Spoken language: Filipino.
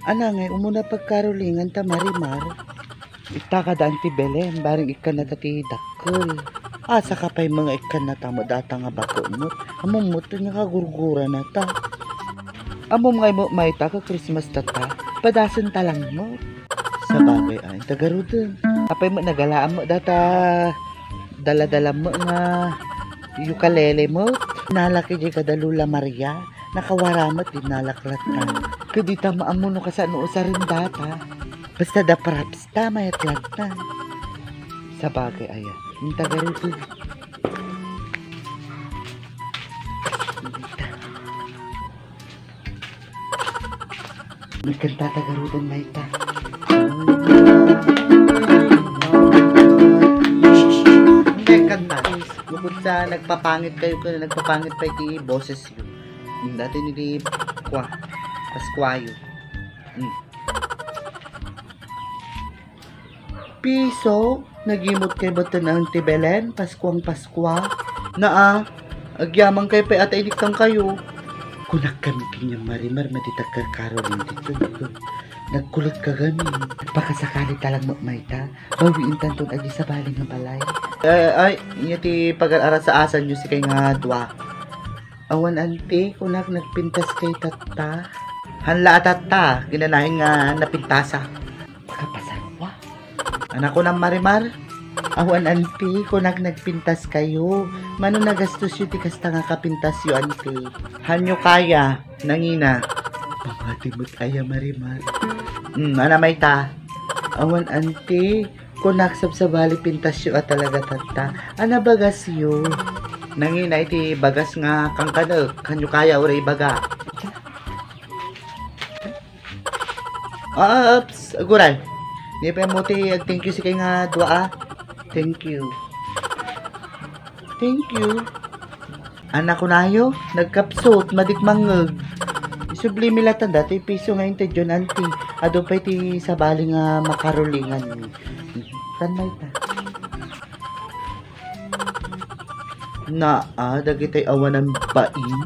Anangay, umuna pagkarolingan ta Marimar. Itakadaan ti Belen, baring ikan na tati dakkel. Asa ka pa'y mga ikan na tamo data nga bako mo. Among mo to nga kagurgura na ta. Among ngay mo may ta ka Christmas tata. Padasan talang mo. Sa bagay ay, tagarudin. Apay mo nagalaan mo data. Dala-dala mo nga ukulele mo. Nalaki di kadalula Maria. Nakawaramat din nalaklatan. Kadita maamuno ka sa ano sa rin data. Basta da praps tama at latan. Sa bagay aya. Yung tagarito. May kanta tagarutan na ita. Hindi kanta. Bukod sa nagpapangit kayo kung nagpapangit pa iti boses yun. Dati nili Pasquayo. Piso, nagimot kay bato ng Tibelen, Paskuang Paskwa. Naa, agyamang kay pa at inikang kayo. Kunak kami kanyang Marimar, matitag Caroline dito. Nagkulot ka gamin. Pakasakali talang magmayta, bawiin tanton agi sa baling ng balay. Ay, ti pag-aaral sa asan nyo si kay nga dwa. Awan ante, kunak nagpintas kay tata. Hanla tata, ginanahin nga napintasa. Pagkapasarwa. Anak ko ng Marimar, awan ante, kunak nagpintas kayo. Mano nagastos yun, ti kasta nga kapintas yun ante. Hanyo kaya, nangina. Pamatimot kaya Marimar. Anamay ta. Awan ante, kunak sabsabali pintas yun at talaga tata. Anabagas yun. Nangina iti bagas nga kang kanag. Hanyo kaya uray baga. Oops, aguray. Di pa mo ti thank you si kay nga dua. Thank you. Thank you. Anak ko nayo, nagkapsot, madikmangag. Isublimi latan dati, piso ngayon ti John Auntie. Ado pa iti sabali nga makarolingan. Tanmay ta. Dagitay awan ng bain.